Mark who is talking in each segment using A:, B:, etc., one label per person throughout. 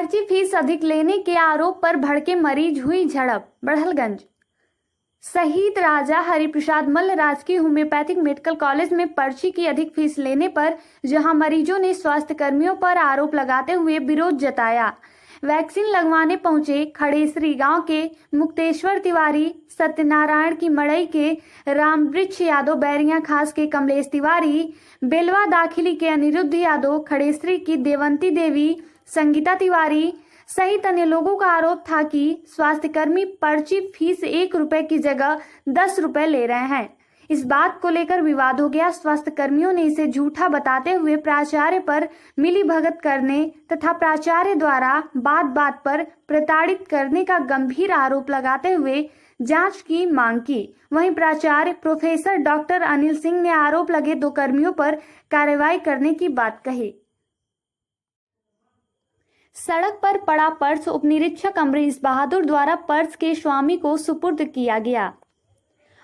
A: पर्ची फीस अधिक लेने के आरोप पर भड़के मरीज, हुई झड़प। बड़हलगंज शहीद राजा हरिप्रसाद मल्ल राजकीय होम्योपैथिक मेडिकल कॉलेज में पर्ची की अधिक फीस लेने पर जहां मरीजों ने स्वास्थ्य कर्मियों पर आरोप लगाते हुए विरोध जताया। वैक्सीन लगवाने पहुंचे खड़ेसरी गांव के मुक्तेश्वर तिवारी, सत्यनारायण की मड़ई के रामवृक्ष यादव, बैरिया खास के कमलेश तिवारी, बेलवा दाखिली के अनिरुद्ध यादव, खड़ेसरी की देवंती देवी, संगीता तिवारी सहित अन्य लोगों का आरोप था कि स्वास्थ्यकर्मी पर्ची फीस 1 रुपए की जगह 10 रुपए ले रहे हैं। इस बात को लेकर विवाद हो गया। स्वास्थ्य कर्मियों ने इसे झूठा बताते हुए प्राचार्य पर मिलीभगत करने तथा प्राचार्य द्वारा बात बात पर प्रताड़ित करने का गंभीर आरोप लगाते हुए जांच की मांग की। वहीं प्राचार्य प्रोफेसर डॉक्टर अनिल सिंह ने आरोप लगे 2 कर्मियों पर कार्रवाई करने की बात कही। सड़क पर पड़ा पर्स उपनिरीक्षक अमरीश बहादुर द्वारा पर्स के स्वामी को सुपुर्द किया गया।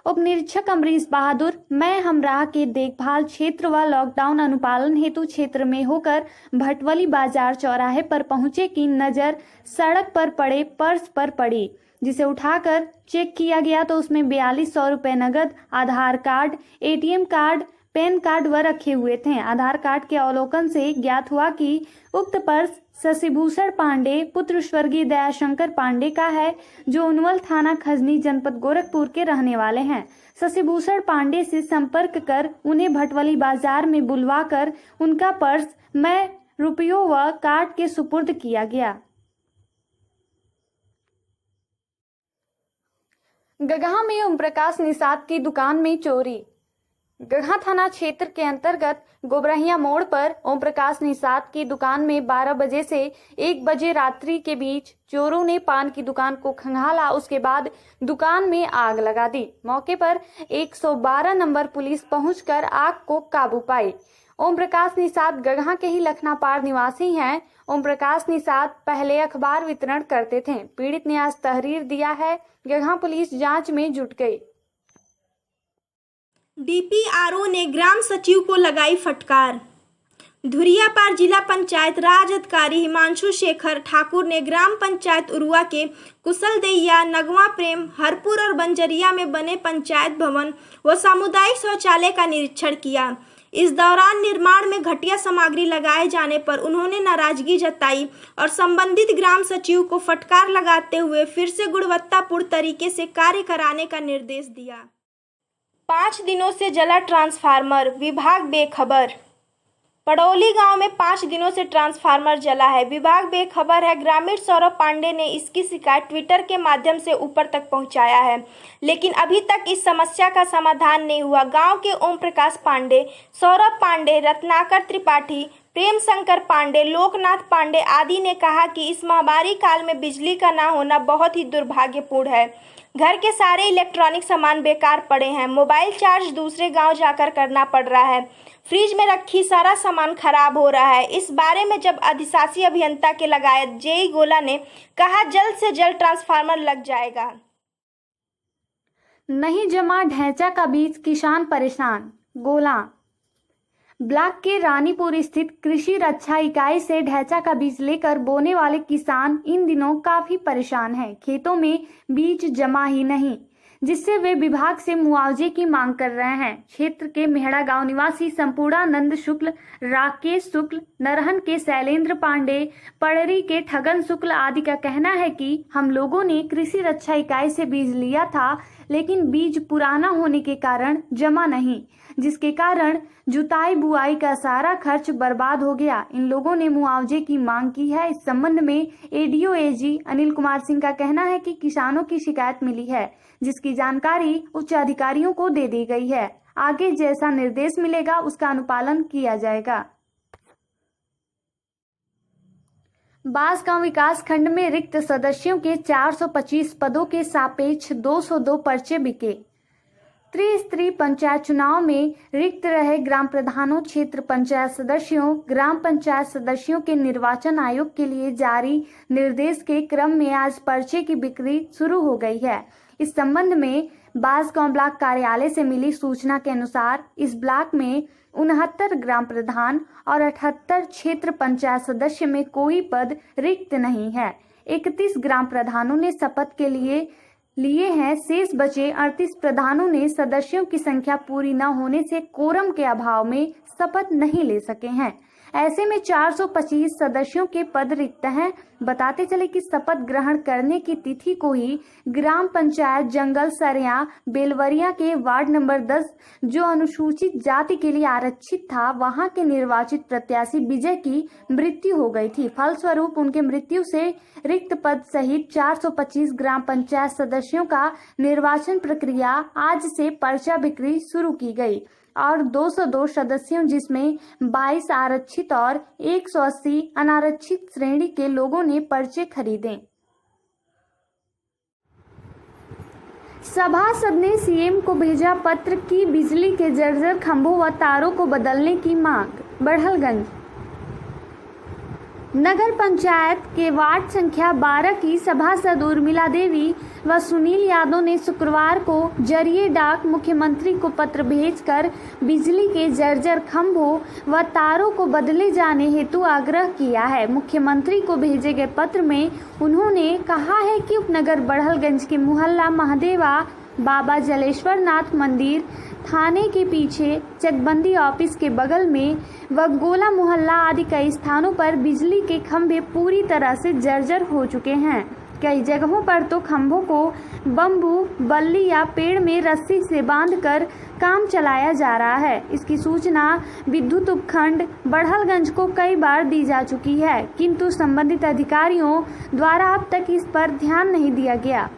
A: उपनिरीक्षक अमरीश बहादुर मैं हमराह के देखभाल क्षेत्र व लॉकडाउन अनुपालन हेतु क्षेत्र में होकर भटवली बाजार चौराहे पर पहुंचे कि नजर सड़क पर पड़े पर्स पर पड़ी, जिसे उठाकर चेक किया गया तो उसमें 4200 रुपए नगद, Aadhaar card, ATM card, PAN card व रखे हुए थे। आधार कार्ड के अवलोकन से ज्ञात हुआ कि उक्त पर्स शशिभूषण पांडे पुत्र स्वर्गीय दयाशंकर पांडे का है, जो उनवल थाना खजनी जनपद गोरखपुर के रहने वाले हैं। शशिभूषण पांडे से संपर्क कर उन्हें भटवली बाजार में बुलवाकर उनका पर्स में रुपयों व कार्ड के सुपुर्द किया गया। गगहा में ओम प्रकाश निषाद की दुकान में चोरी। गगहा थाना क्षेत्र के अंतर्गत गोबरहिया मोड़ पर ओम प्रकाश निषाद की दुकान में 12 बजे से 1 बजे रात्रि के बीच चोरों ने पान की दुकान को खंगाला। उसके बाद दुकान में आग लगा दी। मौके पर 112 नंबर पुलिस पहुंचकर आग को काबू पाई। ओम प्रकाश निषाद गगहा के ही लखनापार निवासी हैं। ओम प्रकाश निषाद पहले अखबार वितरण करते थे। पीड़ित ने आज तहरीर दिया है। गगहा पुलिस जांच में जुट गई।
B: डीपीआरओ ने ग्राम सचिव को लगाई फटकार। धुरियापार जिला पंचायत राज अधिकारी हिमांशु शेखर ठाकुर ने ग्राम पंचायत उरुआ के कुशलदैया, नगवा प्रेम, हरपुर और बंजरिया में बने पंचायत भवन व सामुदायिक शौचालय का निरीक्षण किया। इस दौरान निर्माण में घटिया सामग्री लगाए जाने पर उन्होंने नाराजगी जताई और संबंधित ग्राम सचिव को फटकार लगाते हुए फिर से गुणवत्तापूर्ण तरीके से कार्य कराने का निर्देश दिया। 5 दिनों से जला ट्रांसफार्मर, विभाग बेखबर। पड़ौली गांव में 5 दिनों से ट्रांसफार्मर जला है, विभाग बेखबर है। ग्रामीण सौरभ पांडे ने इसकी शिकायत ट्विटर के माध्यम से ऊपर तक पहुंचाया है, लेकिन अभी तक इस समस्या का समाधान नहीं हुआ। गांव के ओम प्रकाश पांडे, सौरभ पांडे, रत्नाकर त्रिपाठी, प्रेम शंकर पांडे, लोकनाथ पांडे आदि ने कहा कि इस महामारी काल में बिजली का ना होना बहुत ही दुर्भाग्यपूर्ण है। घर के सारे इलेक्ट्रॉनिक सामान बेकार पड़े हैं। मोबाइल चार्ज दूसरे गांव जाकर करना पड़ रहा है। फ्रिज में रखी सारा सामान खराब हो रहा है। इस बारे में जब अधिशासी अभियंता के लगाए जेई गोला ने कहा जल्द से जल्द ट्रांसफार्मर लग जाएगा।
A: नहीं जमा ढैंचा का बीज, किसान परेशान। गोला ब्लॉक के रानीपुर स्थित कृषि रक्षा इकाई से ढैंचा का बीज लेकर बोने वाले किसान इन दिनों काफी परेशान हैं। खेतों में बीज जमा ही नहीं, जिससे वे विभाग से मुआवजे की मांग कर रहे हैं। क्षेत्र के मेहड़ा गांव निवासी संपूर्णानंद शुक्ल, राकेश शुक्ल, नरहन के शैलेंद्र पांडे, पड़री के ठगन शुक्ल आदि का कहना है कि हम लोगों ने कृषि रक्षा इकाई से बीज लिया था, लेकिन बीज पुराना होने के कारण जमा नहीं, जिसके कारण जुताई बुआई का सारा खर्च बर्बाद हो गया। इन लोगों ने मुआवजे की मांग की है। इस संबंध में एडीओ एजी अनिल कुमार सिंह का कहना है कि किसानों की शिकायत मिली है, जिसकी जानकारी उच्च अधिकारियों को दे दी गई है। आगे जैसा निर्देश मिलेगा उसका अनुपालन किया जाएगा। बांसगांव विकास खंड में रिक्त सदस्यों के 425 पदों के सापेक्ष 202 पर्चे बिके। त्रिस्तरीय पंचायत चुनाव में रिक्त रहे ग्राम प्रधानों, क्षेत्र पंचायत सदस्यों, ग्राम पंचायत सदस्यों के निर्वाचन आयोग के लिए जारी निर्देश के क्रम में आज पर्चे की बिक्री शुरू हो गई है। इस संबंध में बांसगांव ब्लॉक कार्यालय से मिली सूचना के अनुसार इस ब्लॉक में 69 ग्राम प्रधान और 78 क्षेत्र पंचायत सदस्य में कोई पद रिक्त नहीं है। 31 ग्राम प्रधानों ने शपथ के लिए हैं। शेष बचे 38 प्रधानों ने सदस्यों की संख्या पूरी न होने से कोरम के अभाव में शपथ नहीं ले सके हैं। ऐसे में 425 सदस्यों के पद रिक्त हैं। बताते चले कि शपथ ग्रहण करने की तिथि को ही ग्राम पंचायत जंगल सरिया बेलवरिया के वार्ड नंबर 10 जो अनुसूचित जाति के लिए आरक्षित था, वहां के निर्वाचित प्रत्याशी विजय की मृत्यु हो गई थी। फलस्वरूप उनके मृत्यु से रिक्त पद सहित 425 ग्राम पंचायत सदस्यों का निर्वाचन प्रक्रिया आज से पर्चा बिक्री शुरू की गई और 202 सदस्यों जिसमें 22 आरक्षित और 180 अनारक्षित श्रेणी के लोगों ने पर्चे खरीदे। सभासद ने सीएम को भेजा पत्र की बिजली के जर्जर खंभों व तारों को बदलने की मांग। बढ़लगंज नगर पंचायत के वार्ड संख्या 12 की सभासद उर्मिला देवी व सुनील यादव ने शुक्रवार को जरिए डाक मुख्यमंत्री को पत्र भेजकर बिजली के जर्जर खंभों व तारों को बदले जाने हेतु आग्रह किया है। मुख्यमंत्री को भेजे गए पत्र में उन्होंने कहा है कि उपनगर बढ़लगंज के मोहल्ला महादेवा बाबा जलेश्वर नाथ मंदिर थाने के पीछे चकबंदी ऑफिस के बगल में व गोला मोहल्ला आदि कई स्थानों पर बिजली के खंभे पूरी तरह से जर्जर हो चुके हैं। कई जगहों पर तो खंभों को बम्बू बल्ली या पेड़ में रस्सी से बांधकर काम चलाया जा रहा है। इसकी सूचना विद्युत उपखंड बढ़लगंज को कई बार दी जा चुकी है, किंतु संबंधित अधिकारियों द्वारा अब तक इस पर ध्यान नहीं दिया गया।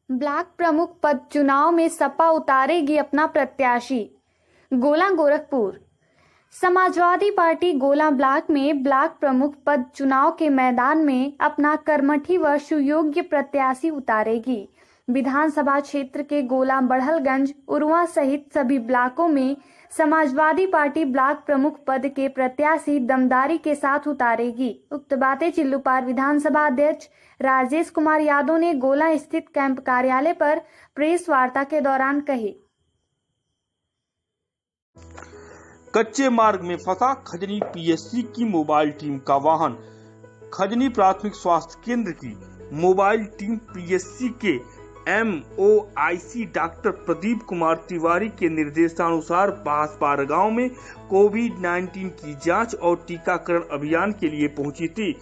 A: ब्लॉक प्रमुख पद चुनाव में सपा उतारेगी अपना प्रत्याशी। गोला गोरखपुर समाजवादी पार्टी गोला ब्लॉक में ब्लॉक प्रमुख पद चुनाव के मैदान में अपना कर्मठी व सुयोग्य प्रत्याशी उतारेगी। विधानसभा क्षेत्र के गोला बढ़लगंज उरुआ सहित सभी ब्लॉकों में समाजवादी पार्टी ब्लॉक प्रमुख पद के प्रत्याशी दमदारी के साथ उतारेगी। उक्त बातें चिल्लूपार विधानसभा अध्यक्ष राजेश कुमार यादव ने गोला स्थित कैंप कार्यालय पर प्रेस वार्ता के दौरान कही।
C: कच्चे मार्ग में फंसा खजनी पीएससी की मोबाइल टीम का वाहन। खजनी प्राथमिक स्वास्थ्य केंद्र की मोबाइल टीम पीएससी के MOIC डॉक्टर प्रदीप कुमार तिवारी के निर्देशानुसार बांसपार गांव में कोविड-19 की जांच और टीकाकरण अभियान के लिए पहुंची थी।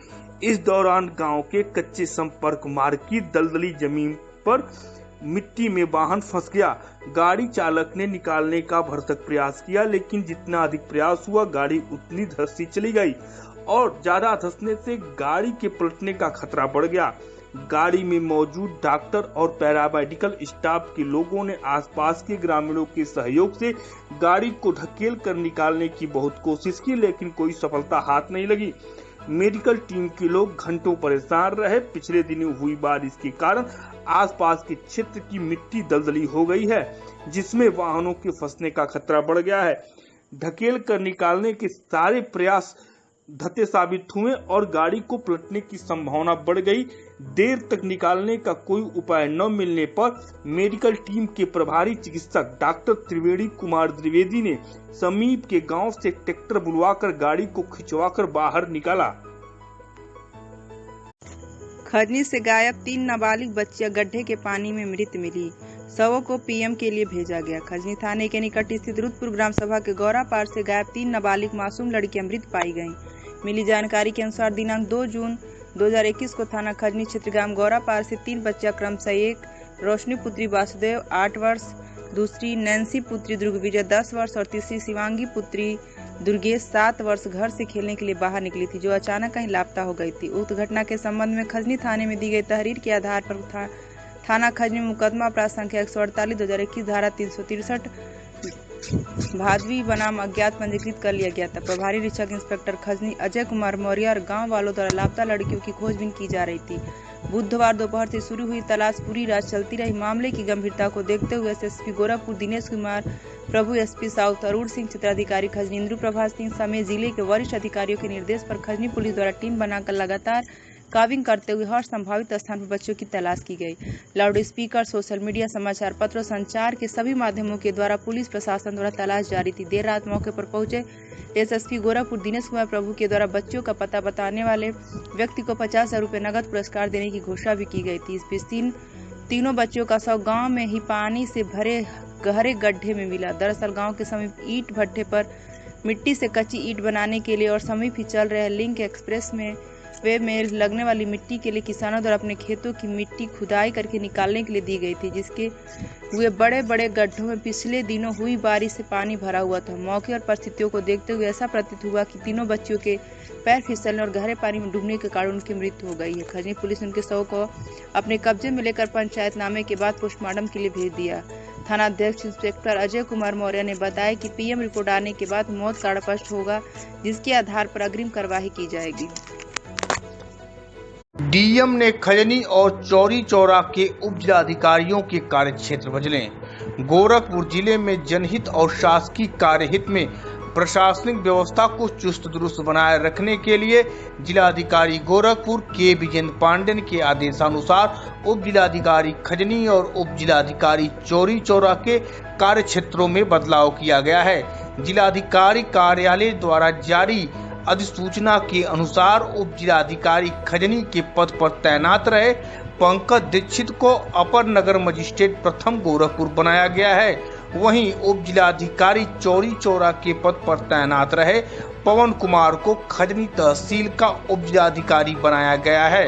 C: इस दौरान गांव के कच्चे संपर्क मार्ग की दलदली जमीन पर मिट्टी में वाहन फंस गया। गाड़ी चालक ने निकालने का भरसक प्रयास किया, लेकिन जितना अधिक प्रयास हुआ गाड़ी उतनी धंसती चली गई और ज्यादा धंसने से गाड़ी के पलटने का खतरा बढ़ गया। गाड़ी में मौजूद डॉक्टर और पैरामेडिकल स्टाफ के लोगों ने आसपास के ग्रामीणों के सहयोग से गाड़ी को ढकेल कर निकालने की बहुत कोशिश की, लेकिन कोई सफलता हाथ नहीं लगी। मेडिकल टीम के लोग घंटों परेशान रहे। पिछले दिनों हुई बारिश के कारण आसपास के क्षेत्र की मिट्टी दलदली हो गई है, जिसमें वाहनों के फंसने का खतरा बढ़ गया है। ढकेल कर निकालने के सारे प्रयास धते साबित हुए और गाड़ी को पलटने की संभावना बढ़ गई। देर तक निकालने का कोई उपाय न मिलने पर मेडिकल टीम के प्रभारी चिकित्सक डॉक्टर त्रिवेणी कुमार द्विवेदी ने समीप के गांव से ट्रैक्टर बुलवाकर गाड़ी को खिंचवाकर बाहर निकाला।
D: खजनी से गायब 3 नाबालिग बच्चियां गड्ढे के पानी में मृत मिली। शवों को पीएम के लिए भेजा गया। खजनी थाने के निकट स्थित रुदपुर ग्राम सभा के गौरा पार से गायब 3 नाबालिग मासूम लड़कियां मृत पाई गईं। मिली जानकारी के अनुसार दिनांक 2 जून 2021 को थाना खजनी क्षेत्र ग्राम गौरा पार से 3 बच्चियां क्रमशः एक रोशनी पुत्री वासुदेव 8 वर्ष, दूसरी नैन्सी पुत्री दुर्गविजय 10 वर्ष और तीसरी शिवांगी पुत्री दुर्गेश 7 वर्ष घर से खेलने के लिए बाहर निकली थी, जो अचानक कहीं लापता हो गई थी। उक्त घटना के संबंध में खजनी थाने में दी गई तहरीर के आधार पर थाना खजनी में मुकदमा अपराध संख्या 148/2021 धारा 363 भादवी बनाम अज्ञात पंजीकृत कर लिया गया था। प्रभारी निरीक्षक इंस्पेक्टर खजनी अजय कुमार मौर्य और गांव वालों द्वारा लापता लड़कियों की खोजबीन की जा रही थी। बुधवार दोपहर से शुरू हुई तलाश पूरी रात चलती रही। मामले की गंभीरता को देखते हुए एसएसपी गोरखपुर दिनेश कुमार प्रभु, एसपी साउथ अरुण सिंह, क्षेत्राधिकारी खजनी इंद्रू प्रभा सिंह समेत जिले के वरिष्ठ अधिकारियों के निर्देश पर खजनी पुलिस द्वारा टीम बनाकर लगातार काविंग करते हुए हर संभावित स्थान पर बच्चों की तलाश की गई। लाउड स्पीकर, सोशल मीडिया, समाचार पत्रों, संचार के सभी माध्यमों के द्वारा पुलिस प्रशासन द्वारा तलाश जारी थी। देर रात मौके पर पहुंचे एसएसपी गोरखपुर दिनेश कुमार प्रभु के द्वारा बच्चों का पता बताने वाले व्यक्ति को 50,000 रुपये नगद पुरस्कार देने की घोषणा भी की गई थी। इस बीच तीनों बच्चों का शव गांव में ही पानी से भरे गहरे गड्ढे में मिला। दरअसल गांव के समीप ईंट भट्ठे पर मिट्टी से कच्ची ईंट बनाने के लिए और समीप ही चल रहे लिंक एक्सप्रेस वे में लगने वाली मिट्टी के लिए किसानों द्वारा अपने खेतों की मिट्टी खुदाई करके निकालने के लिए दी गई थी, जिसके हुए बड़े बड़े गड्ढों में पिछले दिनों हुई बारिश से पानी भरा हुआ था। मौके और परिस्थितियों को देखते हुए ऐसा प्रतीत हुआ कि तीनों बच्चों के पैर फिसलने और गहरे पानी में डूबने के कारण उनकी मृत्यु हो गई है। खजनी पुलिस ने उनके शव को अपने कब्जे में लेकर पंचायतनामे के बाद पोस्टमार्टम के लिए भेज दिया। थानाध्यक्ष इंस्पेक्टर अजय कुमार मौर्य ने बताया कि पीएम रिपोर्ट आने के बाद मौत का स्पष्ट होगा, जिसके आधार पर अग्रिम कार्यवाही की जाएगी।
C: डीएम ने खजनी और चौरी चौरा के उप जिलाधिकारियों के कार्यक्षेत्र बदले। गोरखपुर जिले में जनहित और शासकीय कार्यहित में प्रशासनिक व्यवस्था को चुस्त दुरुस्त बनाए रखने के लिए जिलाधिकारी गोरखपुर के विजेंद्र पांडेन के आदेशानुसार उप जिलाधिकारी खजनी और उप जिलाधिकारी चौरी चौरा के कार्यक्षेत्रों में बदलाव किया गया है। जिलाधिकारी कार्यालय द्वारा जारी अधिसूचना के अनुसार उप जिलाधिकारी खजनी के पद पर तैनात रहे पंकज दीक्षित को अपर नगर मजिस्ट्रेट प्रथम गोरखपुर बनाया गया है। वहीं उप जिलाधिकारी चौरी चौरा के पद पर तैनात रहे पवन कुमार को खजनी तहसील का उप जिलाधिकारी बनाया गया है।